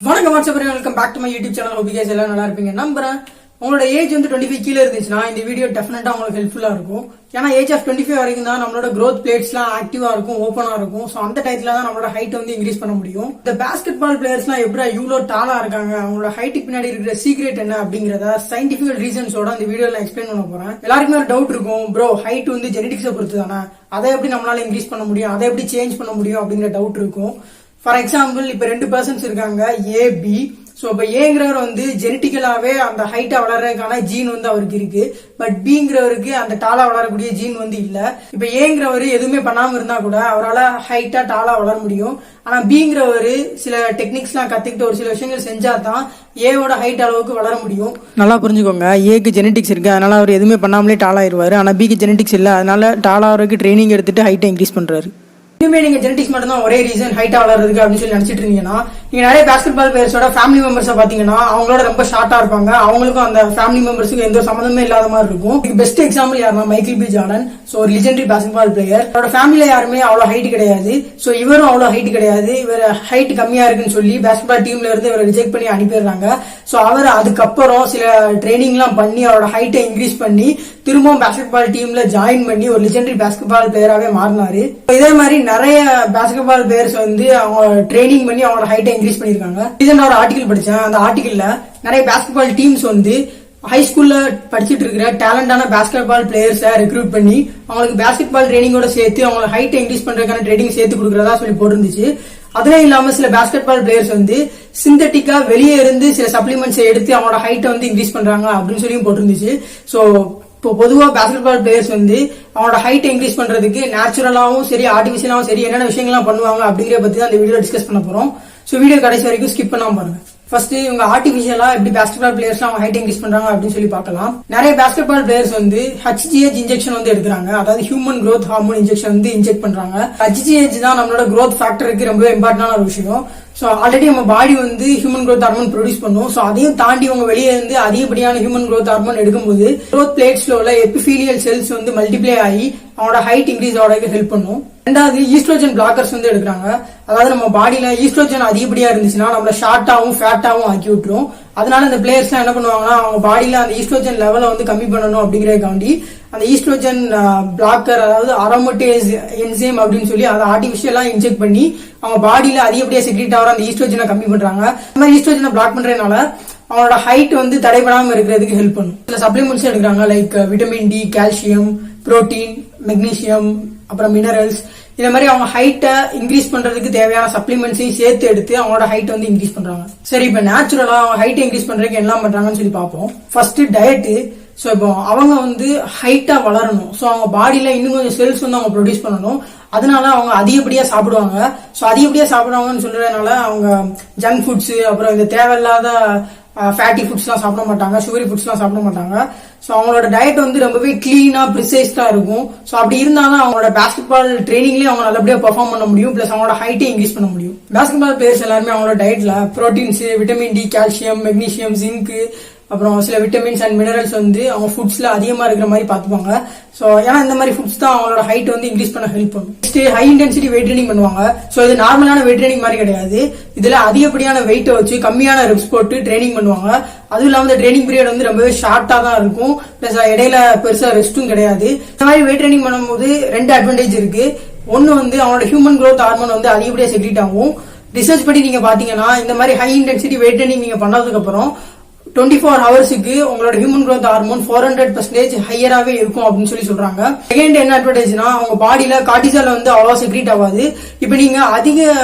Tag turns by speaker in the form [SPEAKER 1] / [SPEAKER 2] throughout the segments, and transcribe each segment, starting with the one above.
[SPEAKER 1] வணக்கம் welcome back to my YouTube channel. Hope guys எல்லாம் நல்லா இருப்பீங்க நம்புறேன். உங்களோட ஏஜ் வந்து 25 கீழே இருந்துச்சுன்னா இந்த வீடியோ டெஃபினட்டா உங்களுக்கு ஹெல்ப்ஃபுல்லா இருக்கும். ஏன்னா ஏஜ் ஆஃப் 25 வரைக்கும் தான் நம்மளோட growth plates எல்லாம் ஆக்டிவா இருக்கும், ஓப்பனா இருக்கும். சோ அந்த டைத்துல தான் நம்மளோட ஹைட் வந்து இன்க்ரீஸ் பண்ண முடியும். இந்த பாஸ்கெட் பால் பிளேயர்ஸ் எல்லாம் எப்படி இவ்வளோ டாலா இருக்காங்க, அவங்களோட ஹைட்டுக்கு பின்னாடி இருக்கிற சீக்ரெட் என்ன அப்படிங்கறத சயின்டிபிக்கல் ரீசன்ஸோட இந்த வீடியோல எக்ஸ்பிளைன் பண்ண போறேன். எல்லாருக்குமே ஒரு டவுட் இருக்கும், ப்ரோ ஹைட் வந்து ஜெனடிக்ஸை பொறுத்து தானே, அதை எப்படி நம்மளால இன்க்ரீஸ் பண்ண முடியும், அதை எப்படி சேஞ்ச் பண்ண முடியும் அப்படிங்கிற டவுட் இருக்கும். ஃபார் எக்ஸாம்பிள் இப்ப 2 பர்சன்ஸ் இருக்காங்க, ஏ பி. சோ இப்ப ஏங்கிறவர் வந்து ஜெனட்டிக்கலாவே அந்த ஹைட்டா வளர்றதுக்கான ஜீன் வந்து அவருக்கு இருக்கு. பட் பிங்கிறவருக்கு அந்த டாலா வளரக்கூடிய ஜீன் வந்து இல்ல. இப்ப ஏங்கிறவரு எதுவுமே பண்ணாம இருந்தா கூட அவரால் ஹைட்டா டாலா வளர முடியும். ஆனா பிங்கிறவரு சில டெக்னிக்ஸ் எல்லாம் கத்துக்கிட்டு ஒரு சில விஷயங்கள் செஞ்சா தான் ஏவோட ஹைட் அளவுக்கு வளர முடியும். நல்லா புரிஞ்சுக்கோங்க, ஏக்கு ஜெனட்டிக்ஸ் இருக்கு, அதனால அவர் எதுவுமே பண்ணாமலே டாலா ஆயிருவாரு. ஆனா பிக்கு ஜெனட்டிக்ஸ் இல்ல, அதனால டாலா அவருக்கு ட்ரைனிங் எடுத்துட்டு ஹைட்டை இன்க்ரீஸ் பண்றாரு. இனிமே நீங்க ஜெனடிக்ஸ் மட்டும் தான் ஒரே ரீசன் ஹைட்டா வளர்றதுக்கு அப்படின்னு சொல்லி நினைச்சிட்டு இருந்தீங்கன்னா, நீங்க நிறைய பாஸ்கெட் பால் பிளேயர்ஸோட ஃபேமிலி மெம்பர்ஸ் பாத்தீங்கன்னா அவங்களோட ரொம்ப ஷார்ட்டா இருப்பாங்க. அவங்களுக்கும் அந்த ஃபேமிலி மெம்பர்ஸுக்கு எந்த சம்மந்தமே இல்லாத மாதிரி இருக்கும். பெஸ்ட் எக்ஸாம்பிள் யாருன்னா மைக்கேல் பி ஜார்டன். சோ ஒரு லெஜெண்டரி பாஸ்கெட் பால் பிளேயர். அவரோட ஃபேமிலியில யாருமே அவ்வளவு ஹைட் கிடையாது. சோ இவரும் அவ்வளவு ஹைட் கிடையாது. இவர் ஹைட் கம்மியா இருக்குன்னு சொல்லி பாஸ்கெட் பால் டீம்ல இருந்து இவரை ரிஜெக்ட் பண்ணி அனுப்பிடுறாங்க. சோ அவர் அதுக்கப்புறம் சில ட்ரைனிங் எல்லாம் பண்ணி அவரோட ஹைட்டை இன்க்ரீஸ் பண்ணி திரும்பவும் பாஸ்கெட் பால் டீம்ல ஜாயின் பண்ணி ஒரு லெஜெண்டரி பாஸ்கெட் பால் பிளேயராவே மாறினாரு. இதே மாதிரி நிறைய பாஸ்கெட் பால் பிளேயர்ஸ் வந்து அவங்க ட்ரைனிங் பண்ணி அவங்களோட ஹைட்டை இன்க்ரீஸ் பண்ணிருக்காங்க. ரீசெண்டா ஒரு ஆர்டிகல் படிச்சேன். அந்த ஆர்டிகல்ல நிறைய பாஸ்கெட் பால் டீம்ஸ் வந்து ஹை ஸ்கூல்ல படிச்சிட்டு இருக்கிற டேலண்டான பாஸ்கெட் பால் பிளேயர்ஸை ரெக்ரூட் பண்ணி அவங்களுக்கு பாஸ்கெட் பால் ட்ரைனிங்கோட சேர்த்து அவங்க ஹைட்டை இன்க்ரீஸ் பண்றதுக்கான ட்ரைனிங் சேர்த்து கொடுக்கறதா சொல்லி போட்டிருந்துச்சு. அதுலயும் இல்லாம சில பாஸ்கெட் பால் பிளேயர்ஸ் வந்து சிந்தட்டிக்கா வெளியே இருந்து சில சப்ளிமெண்ட்ஸ் எடுத்து அவங்களோட ஹைட்டை வந்து இன்க்ரீஸ் பண்றாங்க அப்படின்னு சொல்லி போட்டிருந்துச்சு. சோ இப்போ பொதுவா பாஸ்கெட் பால் பிளேயர்ஸ் வந்து அவங்களோட ஹைட் இன்க்ரீஸ் பண்றதுக்கு நேச்சுரலாவும் சரி ஆர்டிபிஷியலாவும் சரி என்னென்ன விஷயங்கள்லாம் பண்ணுவாங்க அப்படிங்கிற பத்தி தான் இந்த வீடியோ டிஸ்கஸ் பண்ண போறோம். சோ வீடியோ கடைசி வரைக்கும் ஸ்கிப் பண்ணாம பாருங்க. ஃபர்ஸ்ட் இவங்க ஆர்டிபிஷியலா எப்படி பாஸ்கெட் பால் பிளேயர்ஸ் அவங்க ஹைட் இன்க்ரீஸ் பண்றாங்க அப்படின்னு சொல்லி பார்க்கலாம். நிறைய பாஸ்கெட் பால் பிளேயர்ஸ் வந்து HGH இன்ஜெக்ஷன் வந்து எடுக்கிறாங்க, அதாவது ஹியூமன் growth ஹார்மோன் இன்ஜெக்ஷன் வந்து இன்ஜெக்ட் பண்றாங்க. HGH தான் நம்மளோட growth ஃபேக்டருக்கு ரொம்ப இம்பார்ட்டன்டான ஒரு விஷயம். சோ ஆல்ரெடி நம்ம பாடி வந்து ஹியூமன் growth ஹார்மோன் ப்ரொடியூஸ் பண்ணும். சோ அதையும் தாண்டி உங்க வெளியே இருந்து அதிகப்படியான ஹியூமன் growth ஹார்மோன் எடுக்கும்போது growth பிளேட்ஸ்ல உள்ள எபிதீலியல் செல்ஸ் வந்து மல்டிப்ளை ஆகி அவனோட ஹைட் இன்க்ரீஸ் ஆகிறதுக்கு ஹெல்ப் பண்ணும். ரெண்டாவது ஈஸ்ட்ரோஜன் பிளாக்கர்ஸ் வந்து எடுக்கிறாங்க. அதாவது நம்ம பாடியில ஈஸ்ட்ரோஜன் அதிகப்படியா இருந்துச்சுன்னா நம்மள ஷார்ட்டாவும் ஃபேட்டாவும் ஆக்கி விட்டுரும். அதனால இந்த பிளேயர்ஸ் எல்லாம் என்ன பண்ணுவாங்கன்னா அவங்க பாடியில அந்த ஈஸ்ட்ரோஜன் லெவலை வந்து கம்மி பண்ணணும் அப்படிங்கறதுக்காண்டி அந்த ஈஸ்ட்ரோஜன் பிளாக்கர், அதாவது அரோமேட்டேஸ் என்சைம் அப்படின்னு சொல்லி அதை ஆர்டிபிஷியலா இன்ஜெக்ட் பண்ணி அவங்க பாடியில அதிகப்படியா செக்ரீட் ஆகிற அந்த ஈஸ்ட்ரோஜனை கம்மி பண்றாங்க. அந்த மாதிரி ஈஸ்ட்ரோஜனை பிளாக் பண்றதுனால அவனோட ஹைட் வந்து தடைபடாம இருக்கிறதுக்கு ஹெல்ப் பண்ணும். சில சப்ளிமெண்ட்ஸ் எடுக்கிறாங்க, like vitamin D, calcium, protein, magnesium, அப்புறம் மினரல்ஸ். இந்த மாதிரி அவங்க ஹைட்டை இன்க்ரீஸ் பண்றதுக்கு தேவையான சப்ளிமெண்ட்ஸையும் சேர்த்து எடுத்து அவங்களோட ஹைட் வந்து இன்க்ரீஸ் பண்றாங்க. சரி, இப்ப நேச்சுரலா அவங்க ஹைட்டை இன்க்ரீஸ் பண்றதுக்கு என்ன பண்றாங்கன்னு சொல்லி பார்ப்போம். First diet. சோ இப்போ அவங்க வந்து ஹைட்டா வளரணும். சோ அவங்க பாடியில இன்னும் கொஞ்சம் செல்ஸ் வந்து அவங்க ப்ரொடியூஸ் பண்ணணும். அதனால அவங்க அதிகப்படியா சாப்பிடுவாங்க. சோ அதிகப்படியா சாப்பிடுவாங்கன்னு சொல்றதுனால அவங்க ஜங்க் ஃபுட்ஸ், அப்புறம் இந்த தேவையில்லாத ஃபேட்டி ஃபுட்ஸ் எல்லாம் சாப்பிட மாட்டாங்க, சுகரி ஃபுட்ஸ் எல்லாம் சாப்பிட மாட்டாங்க. சோ அவங்களோட டயட் வந்து ரொம்பவே கிளீனா ப்ரிசைஸ்டா இருக்கும். சோ அப்படி இருந்தாலும் அவங்களோட பாஸ்கெட் பால் ட்ரைனிங்லயும் அவங்க நல்லபடியா பெர்ஃபார்ம் பண்ண முடியும், பிளஸ் அவங்களோட ஹைட்டை இன்க்ரீஸ் பண்ண முடியும். பாஸ்கெட் பால் பிளேயர்ஸ் எல்லாருமே அவங்களோட டயட்ல proteins, vitamin D, calcium, magnesium, zinc, அப்புறம் சில விட்டமின்ஸ் அண்ட் மினரல்ஸ் வந்து அவங்க ஃபுட்ஸ்ல அதிகமா இருக்கிற மாதிரி பாத்துப்பாங்க. சோ ஏன்னா இந்த மாதிரி ஃபுட்ஸ் தான் அவங்களோட ஹைட் வந்து இன்க்ரீஸ் பண்ண ஹெல்ப் பண்ணும். ஹை இன்டென்சிட்டி வெயிட் ட்ரைனிங் பண்ணுவாங்க. சோ இது நார்மலான வெயிட் ட்ரைனிங் மாதிரி கிடையாது. இதுல அதிகப்படியான வெயிட்டை வச்சு கம்மியான ரெப்ஸ் போட்டு ட்ரைனிங் பண்ணுவாங்க. அதுவும் இல்லாம இந்த ட்ரைனிங் பீரியட் வந்து ரொம்பவே ஷார்ட்டா தான் இருக்கும், பிளஸ் இடையில பெருசா ரெஸ்டும் கிடையாது. இந்த மாதிரி வெயிட் ட்ரைனிங் பண்ணும்போது 2 அட்வான்டேஜ் இருக்கு. ஒன்னு வந்து அவனோட ஹியூமன் growth ஹார்மோன் வந்து அதிகப்படியா செக்ரீட் ஆகும். ரிசர்ச் படி நீங்க பாத்தீங்கன்னா இந்த மாதிரி ஹை இன்டென்சிட்டி வெயிட் ட்ரைனிங் நீங்க பண்ணதுக்கு அப்புறம் 24 ஹவர்ஸுக்கு உங்களோட ஹியூமன் growth ஹார்மோன் 400% ஹையராவே இருக்கும் அப்படின்னு சொல்லி சொல்றாங்க. செகண்ட் என்ன அட்வான்டேஜ்னா அவங்க பாடியில கார்டிசால் வந்து அவ்வளவு செக்ரீட் ஆகாது. இப்ப நீங்க அதிக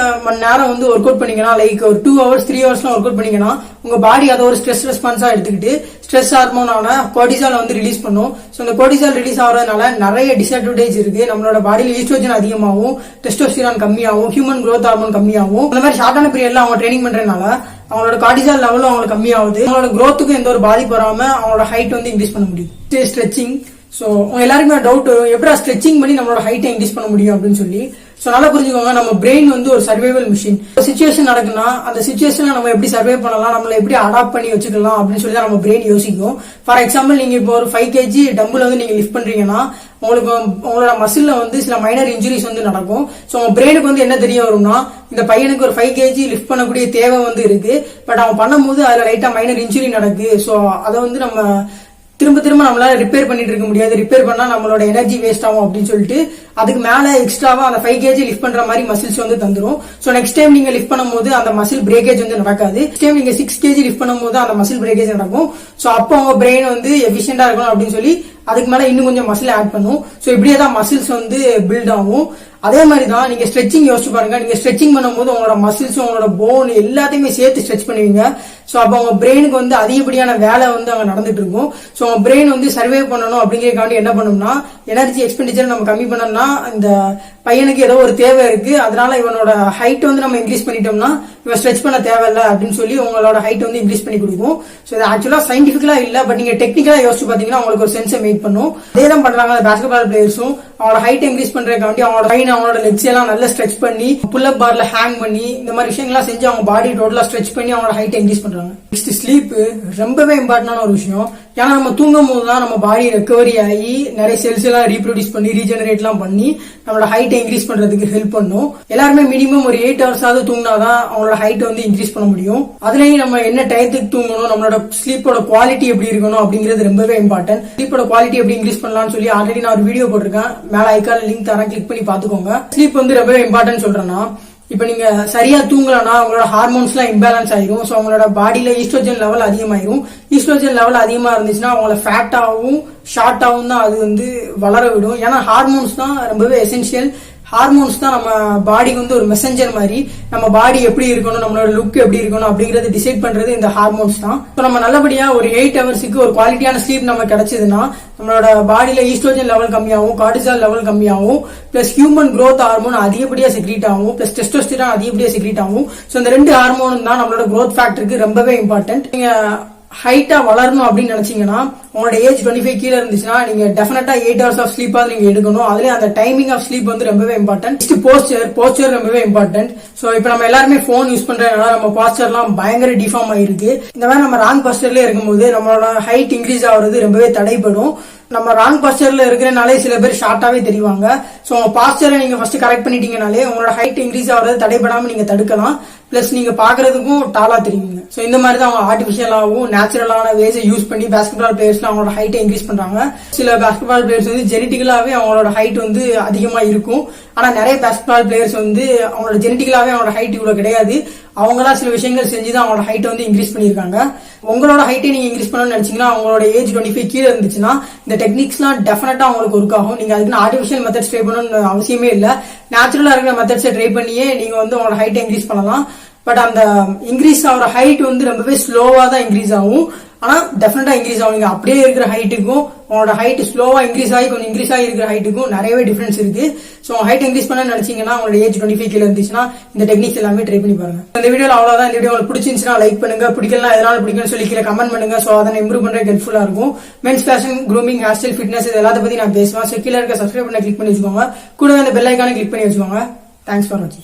[SPEAKER 1] மணி நேரம் வந்து ஒர்க் அவுட் பண்ணீங்கன்னா, லைக் ஒரு 2 hours 3 hours ஒர்க் அவுட் பண்ணீங்கன்னா உங்க பாடி அதை ஒரு ஸ்ட்ரெஸ் ரெஸ்பான்ஸா எடுத்துக்கிட்டு ஸ்ட்ரெஸ் ஹார்மோனான கோர்டிசால் வந்து ரிலீஸ் பண்ணும். சோ இந்த கோர்டிசால் ரிலீஸ் ஆகிறதுனால நிறைய டிஸ்அட்வான்டேஜ் இருக்கு. நம்மளோட பாடியில ஈஸ்ட்ரோஜன் அதிகமாகும், டெஸ்டோஸ்டிரான் கம்மியாகும், ஹியூமன் growth ஹார்மோன் கம்மியாகும். இந்த மாதிரி ஷார்ட்டான பீரியட்ல அவங்க ட்ரைனிங் பண்றதுனால அவங்களோட கார்டிசால் லெவலும் அவங்களுக்கு கம்மியாகுது. அவங்களோட growthக்கு எந்த ஒரு பாதிப்பு வராம அவங்களோட ஹைட் வந்து இன்க்ரீஸ் பண்ண முடியும். ஸ்ட்ரெச்சிங். சோ எல்லாருக்குமே டவுட், எப்படா ஸ்ட்ரெச்சிங் பண்ணி நம்மளோட ஹைட்டை இன்க்ரீஸ் பண்ண முடியும் அப்படின்னு சொல்லி. சோ நல்லா புரிஞ்சுக்கோங்க, நம்ம பிரெயின் வந்து ஒரு சர்வைவல் மிஷின். சிச்சுவேஷன் நடக்குன்னா அந்த சிச்சுவேஷன்ல நம்ம எப்படி சர்வை பண்ணலாம், நம்மள எப்படி அடாப்ட் பண்ணி வச்சுக்கலாம் அப்படின்னு சொல்லி நம்ம பிரெயின் யோசிக்கும். ஃபார் எக்ஸாம்பிள், நீங்க இப்போ ஒரு 5 kg டம்பிள் வந்து நீங்க லிஃப்ட் பண்றீங்கன்னா உங்களுக்கு உங்களோட மசில்ல வந்து சில மைனர் இன்ஜுரிஸ் வந்து நடக்கும். சோ உங்க பிரெயினுக்கு வந்து என்ன தெரிய வரும்னா, இந்த பையனுக்கு ஒரு 5 kg லிஃப்ட் பண்ணக்கூடிய தேவை வந்து இருக்கு, பட் அவன் பண்ணும்போது அதுல லைட்டா மைனர் இன்ஜுரி நடக்கு. சோ அதை வந்து நம்ம திரும்ப திரும்ப நம்மளால ரிப்பேர் பண்ணிட்டு இருக்க முடியாது, ரிப்பேர் பண்ணா நம்மளோட எனர்ஜி வேஸ்ட் ஆகும் அப்படின்னு சொல்லிட்டு அதுக்கு மேல எக்ஸ்ட்ராவா அந்த 5 kg லிஃப்ட் பண்ற மாதிரி மசில்ஸ் வந்து தந்துரும். சோ நெக்ஸ்ட் டைம் நீங்க லிஃப்ட் பண்ணும்போது அந்த மசில் பிரேக்கேஜ் வந்து நடக்காது. நெக்ஸ்ட் டைம் நீங்க 6 kg லிஃப்ட் பண்ணும்போது அந்த மசில் பிரேக்கேஜ் நடக்கும். சோ அப்போ உங்க பிரெயின் வந்து எஃபிஷியன்டா இருக்கணும் அப்படின்னு சொல்லி அதுக்கு மேல இன்னும் கொஞ்சம் மசில் ஆட் பண்ணும். சோ இப்படியே தான் மசில்ஸ் வந்து பில்ட் ஆகும். அதே மாதிரி தான் நீங்க ஸ்ட்ரெச்சிங் யோசிச்சு பாருங்க. நீங்க ஸ்ட்ரெச்சிங் பண்ணும்போது உங்களோட மசில்ஸ், உங்களோட போன் எல்லாத்தையுமே சேர்த்து ஸ்ட்ரெச் பண்ணுவீங்க. சோ அப்ப உங்க பிரெயினுக்கு வந்து அதிகப்படியான வேலை வந்து அங்க நடந்துட்டு இருக்கும். சோ உங்க பிரெயின் வந்து சர்வே பண்ணணும் அப்படிங்கறதுக்காண்டி என்ன பண்ணணும்னா, எனர்ஜி எக்ஸ்பெண்டிச்சர் நம்ம கம்மி பண்ணோம்னா, இந்த பையனுக்கு ஏதோ ஒரு தேவை இருக்கு, அதனால இவனோட ஹைட் வந்து நம்ம இன்க்ரீஸ் பண்ணிட்டோம்னா இவன் ஸ்ட்ரெச் பண்ண தேவையில்லை அப்படின்னு சொல்லி உங்களோட ஹைட் வந்து இன்க்ரீஸ் பண்ணி கொடுக்கும். சோ இது ஆக்சுவலா சயின்டிபிக்கலா இல்ல, பட் நீங்க டெக்னிக்கலா யோசிச்சு பாத்தீங்கன்னா உங்களுக்கு ஒரு சென்ஸை மேக் பண்ணும். அதே தான் பண்றாங்க பாஸ்கெட்பால் பிளேயர்ஸும். அவங்களோட ஹைட் இன்க்ரீஸ் பண்றதுக்காண்டி அவங்களோட லெக்ஸ் எல்லாம் நல்லா ஸ்ட்ரெச் பண்ணி புல் அப் பார்ல ஹேங் பண்ணி இந்த மாதிரி விஷயங்கள்லாம் செஞ்சு அவங்க பாடி டோட்டலா ஸ்ட்ரெச் பண்ணி அவங்களோட ஹைட் இன்க்ரீஸ் பண்றாங்க. நெக்ஸ்ட் ஸ்லீப் ரொம்பவே இம்பார்ட்டன்டான ஒரு விஷயம். ஏன்னா நம்ம தூங்கும் போது தான் நம்ம பாடி ரெக்கவரி ஆகி நிறைய செல்ஸ் எல்லாம் ரீப்ரொடியூஸ் பண்ணி ரீஜெனரேட் எல்லாம் பண்ணி நம்மளோட ஹைட்டை இன்க்ரீஸ் பண்றதுக்கு ஹெல்ப் பண்ணும். எல்லாருமே மினிமம் ஒரு 8 hours ஆவது தூங்கினாதான் அவங்களோட ஹைட் வந்து இன்க்ரீஸ் பண்ண முடியும். அதுலயும் நம்ம என்ன டயத்துக்கு தூங்கணும், நம்மளோட ஸ்லீப்போட குவாலிட்டி எப்படி இருக்கணும் அப்படிங்கிறது ரொம்பவே இம்பார்ட்டன்ட். ஸ்லீப்போட குவாலிட்டி எப்படி இன்க்ரீஸ் பண்ணலாம்னு சொல்லி ஆல்ரெடி நான் ஒரு வீடியோ போட்டிருக்கேன், மேல ஐகான் லிங்க் தரேன், கிளிக் பண்ணி பாத்துக்கோங்க. ஸ்லீப் வந்து ரொம்பவே இம்பார்ட்டன்ட் சொல்றேன்னா, இப்ப நீங்க சரியா தூங்கலன்னா உங்களோட ஹார்மோன்ஸ் எல்லாம் இம்பேலன்ஸ் ஆயிரும். சோ உங்களோட பாடியில ஈஸ்ட்ரோஜன் லெவல் அதிகமாயிரும். ஈஸ்ட்ரோஜன் லெவல் அதிகமா இருந்துச்சுன்னா உங்களை ஃபேட்டாவும் ஷார்ட்டாவும் தான் அது வந்து வளர விடும். ஏன்னா ஹார்மோன்ஸ் தான் ரொம்பவே எசென்சியல். ஹார்மோன்ஸ் தான் நம்ம பாடிக்கு வந்து ஒரு மெசஞ்சர் மாதிரி. நம்ம பாடி எப்படி இருக்கணும், நம்மளோட லுக் எப்படி இருக்கணும் அப்படிங்கறது டிசைட் பண்றது இந்த ஹார்மோன்ஸ் தான். நம்ம நல்லபடியா ஒரு 8 ஹவர்ஸுக்கு ஒரு குவாலிட்டியான ஸ்லீப் நம்ம கிடைச்சதுன்னா நம்மளோட பாடியில ஈஸ்ட்ரோஜன் லெவல் கம்மியாகும், கார்டிசால் லெவல் கம்மியாகும், பிளஸ் ஹியூமன் growth ஹார்மோன் அதிகப்படியா செக்ரீட் ஆகும், பிளஸ் டெஸ்டோஸ்டிரான் அதிகப்படியா செக்ரீட் ஆகும். சோ இந்த 2 ஹார்மோனும் தான் நம்மளோட growth ஃபேக்டருக்கு ரொம்பவே இம்பார்ட்டன்ட். நீங்க ஹைட்டா வளரணும் அப்படின்னு நினைச்சீங்கன்னா உங்களோட ஏஜ் 25 கீழ இருந்துச்சுன்னா நீங்க டெஃபினட்டா 8 hours ஆஃப் ஸ்லீப்பா நீங்க எடுக்கணும். அதுல அந்த டைமிங் ஆஃப் ஸ்லீப் வந்து ரொம்பவே இம்பார்ட்டன்ட். போஸ்டர் ரொம்பவே இம்பார்ட்டன்ட். சோ இப்ப நம்ம எல்லாருமே போன் யூஸ் பண்றதுனால நம்ம போஸ்டர் எல்லாம் பயங்கர டிஃபார்ம் ஆயிருக்கு. இந்த மாதிரி நம்ம ராங் போஸ்டர்ல இருக்கும்போது நம்மளோட ஹைட் இன்க்ரீஸ் ஆகுறது ரொம்பவே தடைப்படும். நம்ம ராங் பாஸ்டர்ல இருக்கிறனாலே சில பேர் ஷார்ட்டாவே தெரிவாங்க. சோ உங்க பாஸ்டரை நீங்க ஃபர்ஸ்ட் கரெக்ட் பண்ணிட்டீங்கனாலே உங்களோட ஹைட் இன்க்ரீஸ் ஆகுறது தடைபடாம நீங்க தடுக்கலாம். பிளஸ் நீங்க பாக்குறதுக்கும் டாலா தெரியுங்க. சோ இந்த மாதிரி தான் அவங்க ஆர்டிபிஷியலாவும் நேச்சுரலான வேஸை யூஸ் பண்ணி பாஸ்கெட்பால் பிளேயர்ஸ்ல அவங்களோட ஹைட்டை இன்க்ரீஸ் பண்றாங்க. சில பாஸ்கெட்பால் பிளேயர்ஸ் வந்து ஜெனட்டிக்கலாவே அவங்களோட ஹைட் வந்து அதிகமா இருக்கும். ஆனா நிறைய பாஸ்கெட்பால் பிளேயர்ஸ் வந்து அவங்களோட ஜெனட்டிக்கலாவே அவங்களோட ஹைட் இவ்வளவு கிடையாது. அவங்களா சில விஷயங்கள் செஞ்சுதான் அவங்களோட ஹைட்டை வந்து இன்க்ரீஸ் பண்ணிருக்காங்க. உங்களோட ஹைட்டை நீங்க இன்க்ரீஸ் பண்ணணும்னு நினைச்சீங்கன்னா அவங்களோட ஏஜ் 25 கீழ இருந்துச்சுன்னா இந்த டெக்னிக்ஸ்லாம் டெஃபினட்டா உங்களுக்கு ஒர்க் ஆகும். நீங்க அதுக்கு ஆர்டிபிஷியல் மெத்தட்ஸ் ட்ரை பண்ணணும்னு அவசியமே இல்ல. நேச்சுரலா இருக்கிற மெத்தட்ஸை ட்ரை பண்ணியே நீங்க வந்து உங்களோட ஹைட்டை இன்க்ரீஸ் பண்ணலாம். பட் அந்த இன்க்ரீஸ் ஆகிற ஹைட் வந்து ரொம்பவே ஸ்லோவா தான் இன்க்ரீஸ் ஆகும். ஆனா டெஃபினட்டா இன்க்ரீஸ் ஆகும். நீங்க அப்படியே இருக்கிற ஹைட்டுக்கும் உங்களோட ஹைட் ஸ்லோவா இன்க்ரீஸ் ஆகி கொஞ்சம் இன்க்ரீஸ் ஆகி இருக்கிற ஹைட்டுக்கும் நிறையவே டிஃபரன்ஸ் இருக்கு. சோ ஹைட் இன்க்ரீஸ் பண்ண நினைச்சீங்கன்னா உங்களோட ஏஜ் 25 கீழ இருந்துச்சுன்னா இந்த டெக்னிக்ஸ் எல்லாமே ட்ரை பண்ணி பாருங்க. இந்த வீடியோல அவ்வளவுதான். இந்த வீடியோ உங்களுக்கு பிடிச்சிருந்துச்சுன்னா லைக் பண்ணுங்க, பிடிக்கலாம் எதனால பிடிக்கும்னு சொல்லி கீழே கமெண்ட் பண்ணுங்க. சோ அதை இம்ப்ரூவ் பண்றதுக்கு ஹெல்ப்ஃபுல்லா இருக்கும். Men's fashion, grooming, hair style, fitness இது எல்லாத்த பத்தி நான் பேசுவேன். சோ கீழே இருக்க சப்ஸ்கிரைப் பண்ண கிளிக் பண்ணி வச்சுக்கோங்க. கூட அந்த பெல் ஐக்கானை கிளிக் பண்ணி வச்சுக்கோங்க. தேங்க்ஸ் ஃபார் வாட்சிங்.